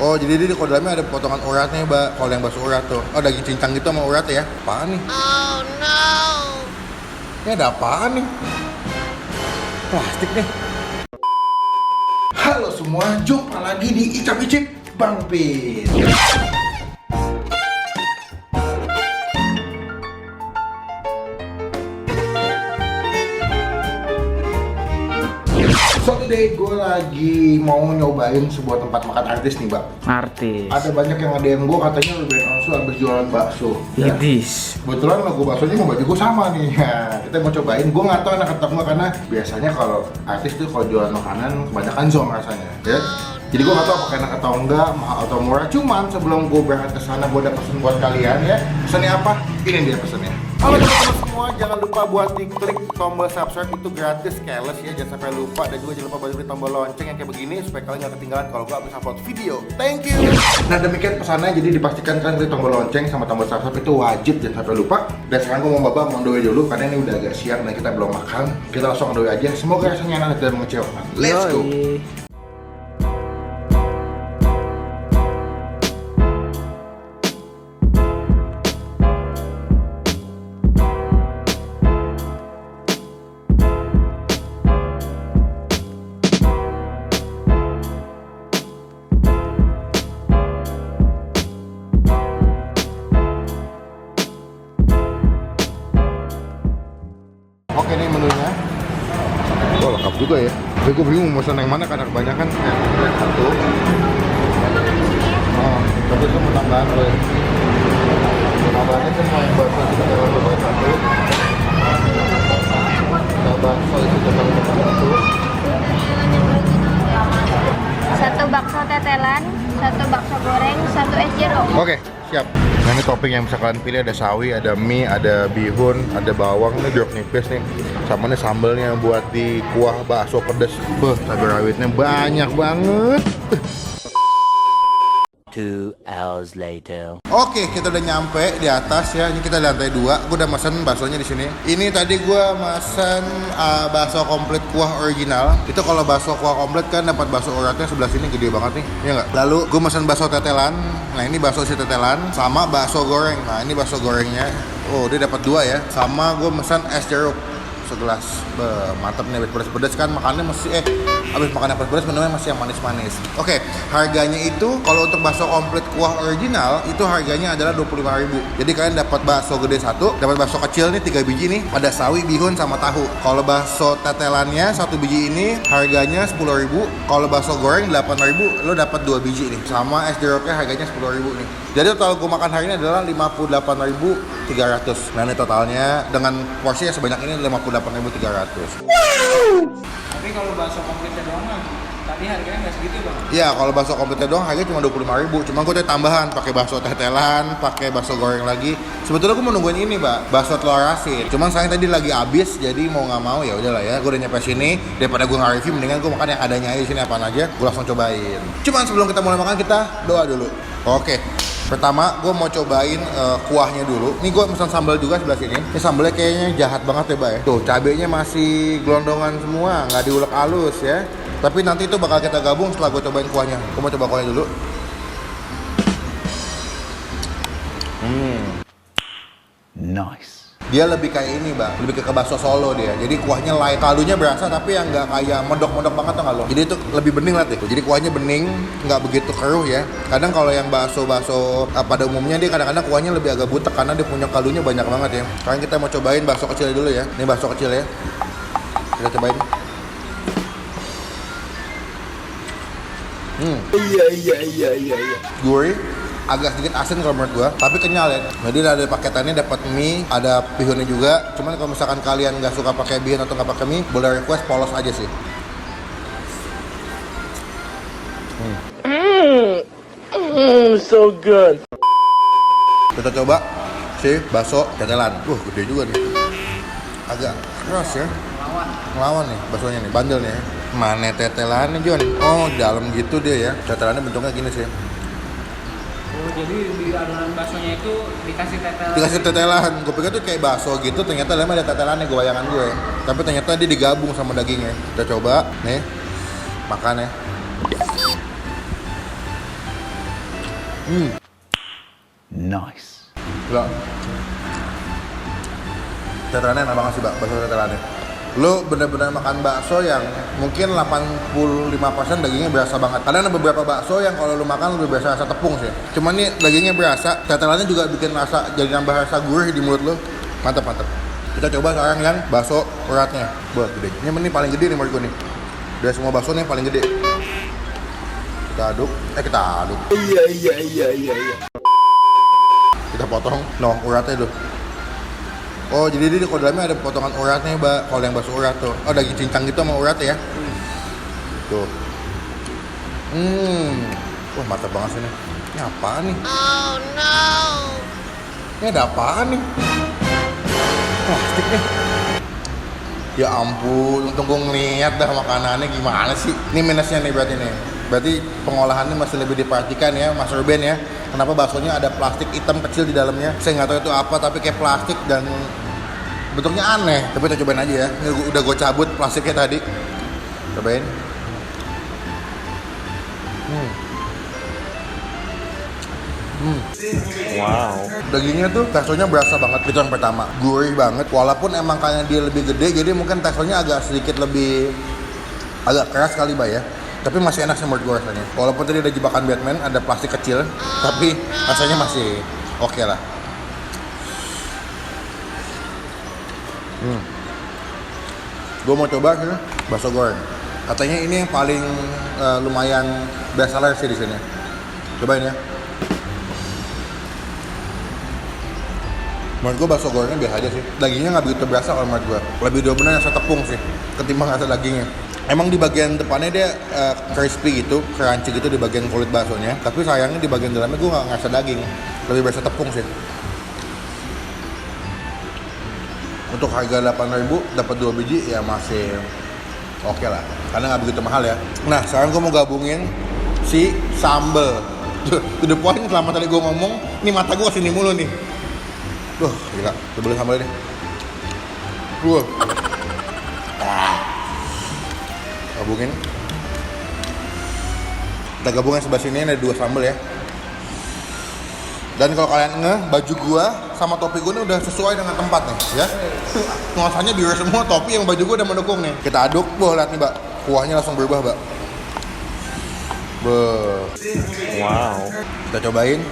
Oh, jadi dia kalau dalamnya ada potongan uratnya, Mbak. Kalau yang bakso urat tuh. Oh, daging cincang gitu sama urat ya. Apaan nih? Oh no. Ini ada apaan nih? Plastik nih. Halo semua, jumpa lagi di Icap Icip Bang Pin. So today gue lagi mau nyobain sebuah tempat makan artis nih, Mbak. Artis. Ada banyak yang nge-DM gue katanya lu Ben Onsu habis jualan bakso. Ya. Yidis. Kebetulan logo baksonya sama baju gue sama nih. Ya, kita mau cobain. Gue nggak tahu enak atau enggak karena biasanya kalau artis tuh kalau jualan makanan kebanyakan zong rasanya, ya. Jadi gue nggak tahu apakah enak atau enggak, mahal atau murah. Cuman sebelum gue berangkat ke sana, gue ada pesen buat kalian ya. Pesannya apa? Ini dia pesannya. Halo teman-teman semua, jangan lupa buat diklik tombol subscribe, itu gratis, keles ya, jangan sampai lupa. Dan juga jangan lupa bantu tombol lonceng yang kayak begini supaya kalian gak ketinggalan kalau gue habis upload video. Thank you. Nah demikian pesannya, jadi dipastikan kalian klik tombol lonceng sama tombol subscribe itu wajib, jangan sampai lupa. Dan sekarang gue mau babak on the way dulu karena ini udah agak siang dan kita belum makan. Kita langsung on the way aja. Semoga rasanya enak dan mengecewakan. Let's go. Oke, ini menunya. Oh, lengkap juga ya. Tapi gue bingung mau pesan yang mana karena kebanyakan kayak satu. Oh, tapi itu mau tambahan loh ya. Tambahannya kan mau yang bakso kita jangan lupa satu. Nah, bakso itu jangan lupa satu. Satu bakso tetelan, satu bakso goreng, satu es jeruk. Oke, siap. Nah ini topping yang bisa kalian pilih, ada sawi, ada mie, ada bihun, ada bawang, ini jeruk nipis nih. Sama nih sambalnya buat di kuah bakso pedas. Cabai rawitnya banyak banget. 2 hours later. Oke, kita udah nyampe di atas ya. Ini kita di lantai 2. Gue udah mesen baksonya di sini. Ini tadi gue mesen bakso komplit kuah original. Itu kalau bakso kuah komplit kan dapat bakso uratnya sebelah sini gede banget nih. Iya nggak? Lalu gue mesen bakso tetelan. Nah ini bakso si tetelan sama bakso goreng. Nah ini bakso gorengnya. Oh dia dapat 2 ya. Sama gue mesen es jeruk segelas. Mantap nih, habis pedas-pedas kan makannya masih habis makan yang pedas-pedas menunya masih yang manis-manis. Oke, harganya itu kalau untuk bakso komplit kuah original itu harganya adalah 25.000. Jadi kalian dapat bakso gede 1, dapat bakso kecil nih 3 biji nih, ada sawi, bihun sama tahu. Kalau bakso tetelannya 1 biji ini harganya 10.000. Kalau bakso goreng 8.000, lo dapat 2 biji nih. Sama es jeruknya harganya 10.000 nih. Jadi total gue makan hari ini adalah 58.300. Nah ini totalnya dengan porsi yang sebanyak ini 58.300. Tapi kalau bakso komplitnya doang mah, tadi harganya nggak segitu bang? Iya, kalau bakso komplitnya doang harganya cuma 25.000. Cuma gue udah tambahan pakai bakso tetelan, pakai bakso goreng lagi. Sebetulnya gue mau nungguin ini, Mbak, bakso telur asin. Cuman sayang tadi lagi habis, jadi mau nggak mau ya udahlah ya. Gue udah nyampe sini, daripada gue nge-review mendingan gue makan yang adanya aja di sini apaan aja. Gue langsung cobain. Cuman sebelum kita mulai makan kita doa dulu. Oke. Pertama, gue mau cobain kuahnya dulu. Ini gue pesan sambal juga sebelah sini. Ini sambalnya kayaknya jahat banget ya, Mbak ya. Tuh, cabenya masih gelondongan semua, nggak diulek halus ya. Tapi nanti itu bakal kita gabung setelah gue cobain kuahnya. Gue mau coba kuahnya dulu. Nice. Dia lebih kayak ini, Bang. Lebih ke bakso Solo dia. Jadi kuahnya light. Kaldunya berasa tapi yang nggak kayak medok-medok banget tuh nggak lo. Jadi itu lebih bening lah deh. Jadi kuahnya bening, nggak begitu keruh ya. Kadang kalau yang bakso pada umumnya dia kadang-kadang kuahnya lebih agak butek karena dia punya kaldunya banyak banget ya. Sekarang kita mau cobain bakso kecil dulu ya. Ini bakso kecil ya. Kita cobain. Iya. Gurih. Agak sedikit asin kalau menurut gua, tapi kenyal ya. Jadi ada paketannya, dapat mie, ada bihunnya juga. Cuman kalau misalkan kalian nggak suka pakai bihun atau nggak pakai mie, boleh request polos aja sih. So good. Kita coba si bakso tetelan. Gede juga nih. Agak keras ya. Ngelawan nih baksonya nih, bandel nih ya. Mana tetelannya John? Oh, dalam gitu dia ya. Tetelannya bentuknya gini sih. Oh jadi di adonan baksonya itu dikasih tetelan? Dikasih tetelan. Gue pikir tuh kayak bakso gitu, ternyata dalamnya ada tetelannya, gue bayangan gue. Tapi ternyata dia digabung sama dagingnya. Kita coba, nih, makan ya. Nice. Gila. Tetelannya enak banget sih, Mbak, bakso tetelannya. Lo bener-bener makan bakso yang mungkin 85% dagingnya berasa banget. Karena ada beberapa bakso yang kalau lo makan lebih berasa rasa tepung sih. Cuman nih dagingnya berasa, tetelannya juga bikin rasa, jadi nambah rasa gurih di mulut lo. Mantap, mantap. Kita coba sekarang yang bakso uratnya. Wah, gede. Ini paling gede nih menurut gue nih. Dari semua bakso nih yang paling gede. Kita aduk. Iya. Kita potong. No, uratnya tuh. Oh, jadi di dalamnya ada potongan uratnya, Mbak. Kalau yang bakso urat tuh. Oh, daging cincang gitu sama urat ya. Tuh. Wah, mantap banget sih nih. Ini apaan nih? Oh, no. Ini ada apaan nih? Plastik nih. Ya ampun, untung gue ngeliat dah makanannya gimana sih. Ini minusnya nih berarti nih. Berarti pengolahannya masih lebih diperhatikan ya, Mas Ruben ya. Kenapa baksonya ada plastik hitam kecil di dalamnya? Saya nggak tahu itu apa, tapi kayak plastik dan bentuknya aneh. Tapi kita cobain aja ya. Ini udah gue cabut plastiknya tadi. Cobain. Wow. Dagingnya tuh teksturnya berasa banget, itu yang pertama. Gurih banget, walaupun emang kayaknya dia lebih gede, jadi mungkin teksturnya agak sedikit lebih agak keras kali, Mbak ya. Tapi masih enak sih menurut gue rasanya. Walaupun tadi ada jebakan Batman, ada plastik kecil, tapi rasanya masih oke lah. Gue mau coba sih bakso goreng. Katanya ini yang paling lumayan bestseller sih di sini. Cobain ya. Menurut gue bakso gorengnya biasa aja sih. Dagingnya nggak begitu berasa kalau menurut gue. Lebih dominan rasa tepung sih ketimbang rasa dagingnya. Emang di bagian depannya dia crispy gitu, crunchy gitu di bagian kulit baksonya. Tapi sayangnya di bagian dalamnya gue nggak ngerasa daging, lebih berasa tepung sih. Untuk harga 8.000 dapat 2 biji ya masih oke lah, karena nggak begitu mahal ya. Nah sekarang gue mau gabungin si sambal. To the point, selama tadi gue ngomong, nih mata gue kesini mulu nih. Gila, coba beli sambal deh. Gabungin. Kita gabungin sebelah sini, ada 2 sambal ya. Dan kalau kalian baju gua sama topi gua ini udah sesuai dengan tempat nih ya. Nuansanya biru semua, topi yang baju gua udah mendukung nih. Kita aduk, lihat nih, Mbak. Kuahnya langsung berubah, Mbak. Wow. Kita cobain.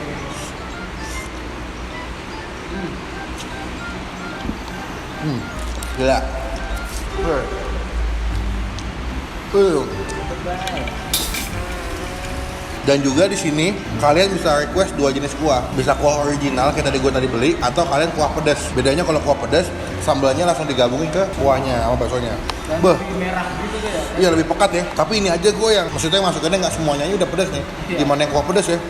Gila. Dan juga di sini kalian bisa request 2 jenis kuah. Bisa kuah original kayak tadi gue tadi beli, atau kalian kuah pedas. Bedanya kalau kuah pedas, sambalnya langsung digabungin ke kuahnya sama baksonya. Lebih merah gitu ya. Iya, lebih pekat ya. Tapi ini aja gue yang maksudnya masukannya nggak semuanya udah pedas nih. Gimana yang kuah pedas ya?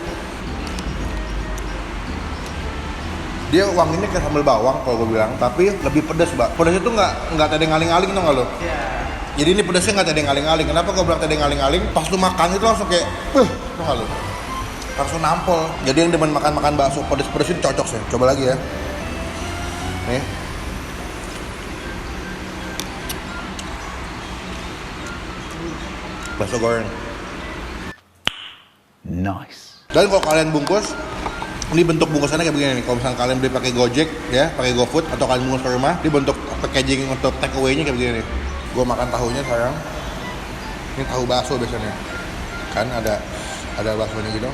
Dia wanginya kayak sambal bawang kalau gue bilang, tapi lebih pedas, Mbak. Pedas itu nggak tadi ngaling-ngaling, tau nggak lo? Iya. Jadi ini pedasnya nggak tadi ngaling-ngaling. Kenapa gue bilang tadi ngaling-ngaling? Pas lu makan itu langsung kayak, tau nggak lo? Langsung nampol. Jadi yang demen makan bakso pedas-pedas itu cocok sih. Coba lagi ya. Nih. Bakso goreng. Nice. Dan kalau kalian bungkus, ini bentuk bungkusannya kayak begini nih. Kalau misalnya kalian beli pakai Gojek ya, pakai GoFood, atau kalian bungkus ke rumah, ini bentuk packaging untuk take away-nya kayak begini nih. Gue makan tahunya sekarang. Ini tahu bakso biasanya. Kan ada baksonya gitu.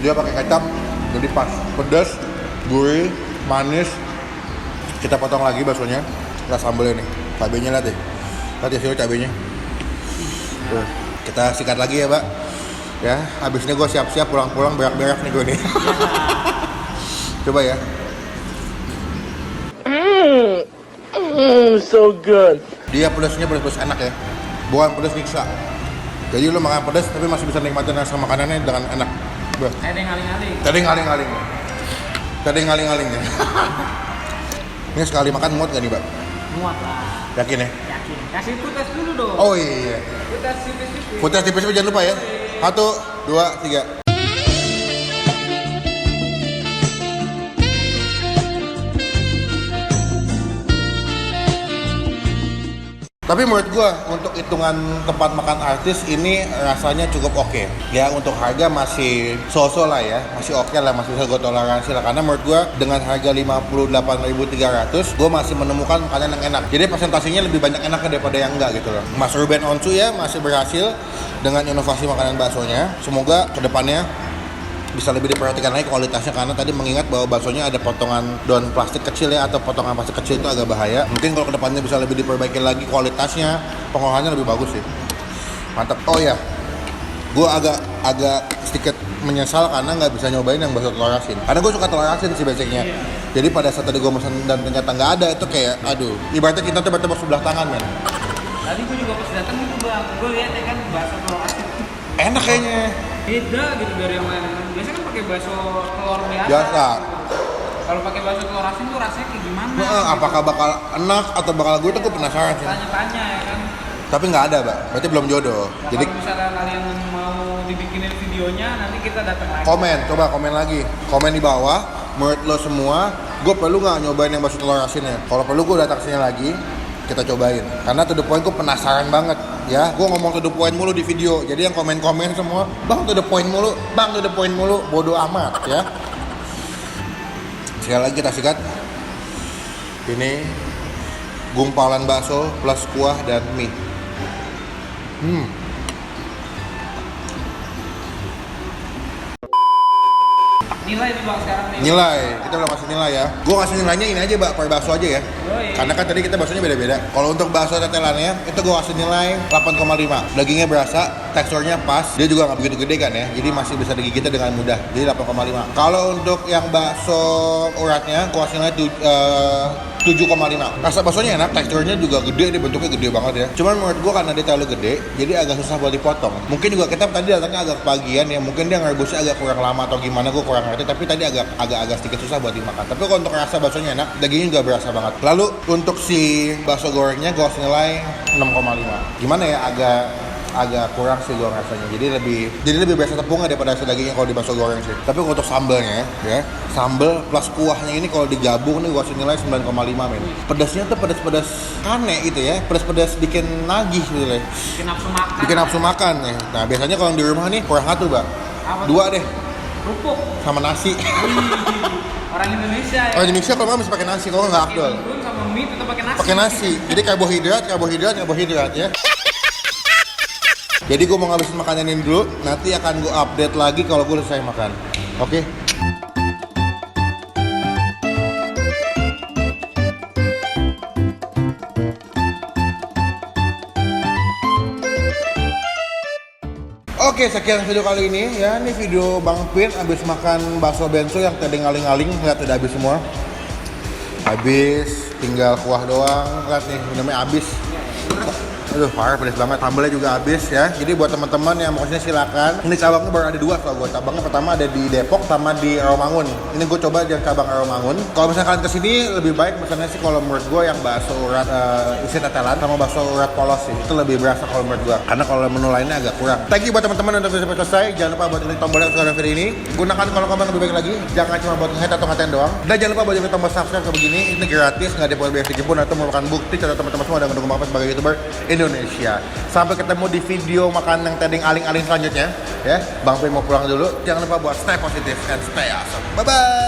Dia pakai kecap, jadi pas. Pedas, gurih, manis. Kita potong lagi baksonya. Kita sambalnya nih. Cabenya lihat deh. Lihat ya sih cabenya. Kita sikat lagi ya, Mbak. Ya, habis ini gue siap-siap pulang-pulang berak-berak nih gue nih. Coba ya. So good. Dia pedasnya pedas enak ya. Bukan pedas nyiksa. Jadi lu makan pedas tapi masih bisa nikmatin rasa makanannya dengan enak. Tadi ngaling-ngaling. Tadi ngaling-ngaling ya. Ini sekali makan muat gak nih, Mbak? Muat lah. Yakin ya? Yakin. Kasih footage dulu dong. Oh iya. Footage tipis-tipis. Footage tipis-tipis jangan lupa ya. 1, 2, 3. Tapi menurut gua untuk hitungan tempat makan artis ini rasanya cukup oke. Ya untuk harga masih so-so lah ya, masih oke lah, masih bisa gua toleransi lah. Karena menurut gua dengan harga 58.300, gua masih menemukan makanan yang enak. Jadi presentasinya lebih banyak enaknya daripada yang enggak gitu loh. Mas Ruben Onsu ya masih berhasil dengan inovasi makanan baksonya. Semoga kedepannya bisa lebih diperhatikan lagi kualitasnya, karena tadi mengingat bahwa baksonya ada potongan daun plastik kecil ya, atau potongan plastik kecil itu agak bahaya. Mungkin kalau kedepannya bisa lebih diperbaiki lagi kualitasnya, pengolahannya lebih bagus sih. Mantap. Oh ya, gue agak sedikit menyesal karena nggak bisa nyobain yang bakso telur asin. Karena gue suka telur asin sih basicnya. Jadi pada saat tadi gue pesan dan ternyata nggak ada, itu kayak aduh. Ibaratnya kita tuh bertepuk sebelah tangan men. Tadi gue juga pas datang itu bang, gue lihat ya kan bakso telur asin. Enak kayaknya. Beda gitu dari yang lain. Biasanya kan pakai bakso telur biasa. Biasa. Kalau pakai bakso telur asin tuh rasanya kayak gimana? Apakah bakal enak atau bakal gue tuh penasaran sih. Tanya-tanya ya kan. Tapi nggak ada, Mbak. Berarti belum jodoh. Nah, Jadi kalau misalnya kalian mau dibikinin videonya, nanti kita datang lagi. coba komen lagi. Komen di bawah. Menurut lo semua, gue perlu nggak nyobain yang bakso telur asinnya? Kalau perlu gue datang sini lagi, kita cobain. Karena to the point gue penasaran banget. Ya, gue ngomong to the point mulu di video. Jadi yang komen-komen semua, bang to the point mulu, bang to the point mulu, bodoh amat ya. Sekali lagi kita sikat. Ini gumpalan bakso plus kuah dan mie. Nilai nih bang sekarang nih. Nilai, kita udah kasih nilai ya. Gue kasih nilainya ini aja, Mbak, per bakso aja ya. Yoi. Karena kan tadi kita baksonya beda-beda. Kalau untuk bakso tetelannya, itu gue kasih nilai 8,5. Dagingnya berasa, teksturnya pas. Dia juga nggak begitu gede kan ya. Jadi masih bisa digigit dengan mudah. Jadi 8,5. Kalau untuk yang bakso uratnya, gue kasih nilai 7,5. Rasa baksonya enak, teksturnya juga gede, dia bentuknya gede banget ya. Cuman menurut gue karena dia terlalu gede, jadi agak susah buat dipotong. Mungkin juga kita tadi datangnya agak pagian ya, mungkin dia ngerebusnya agak kurang lama atau gimana, gue kurang ngerti. Tapi tadi agak sedikit susah buat dimakan. Tapi kalau untuk rasa baksonya enak, dagingnya juga berasa banget. Lalu untuk si bakso gorengnya gue kasih nilai 6,5. Gimana ya, agak kurang sih gue rasanya. Jadi lebih berasa tepungnya daripada rasa dagingnya kalau di bakso goreng sih. Tapi untuk sambalnya ya, sambal plus kuahnya ini kalau digabung nih gue kasih nilai 9,5 men. Pedasnya tuh pedas-pedas aneh gitu ya, pedas-pedas bikin nagih gitu ya. Bikin nafsu makan ya. Nah biasanya kalau di rumah nih kurang satu, Mbak. Dua deh. Kerupuk. Sama nasi. Orang Indonesia ya. Orang Indonesia kalau nggak bisa pakai nasi, kalau nggak afdol. Sama mie tetap pakai nasi. Pakai nasi. Jadi karbohidrat ya. Jadi gue mau ngabisin makanan ini dulu, nanti akan gue update lagi kalau gue selesai makan. Oke? Oke, sekian video kali ini ya. Ini video Bang Pin abis makan bakso benso yang tadi ngaling-ngaling, lihat udah habis semua. Habis, tinggal kuah doang. Lihat nih, namanya habis. Aduh, parah, pedas banget. Sambalnya juga habis ya. Jadi buat teman-teman yang mau kesini silakan. Ini cabangnya baru ada 2 kalau gue. Cabangnya pertama ada di Depok sama di Rawamangun. Ini gue coba yang cabang Rawamangun. Kalau misalnya kalian kesini lebih baik misalnya sih kalau menurut gue yang bakso urat isi tetelan sama bakso urat polos sih. Itu lebih berasa kalau menurut gue. Karena kalau menu lainnya agak kurang. Thank you buat teman-teman untuk sampai selesai. Jangan lupa buat klik tombol yang sudah video ini. Gunakan kolom lebih baik lagi. Jangan cuma buat nge-hate atau ngatain doang. Dan jangan lupa buat klik tombol subscribe kayak begini. Ini gratis, nggak ada biaya sedikit pun atau merupakan bukti kalau teman-teman semua udah mendukung Bapak sebagai YouTuber Indonesia. Sampai ketemu di video makan yang tadi aling-aling selanjutnya ya. Bang Pin mau pulang dulu. Jangan lupa buat stay positif and stay awesome. Bye bye.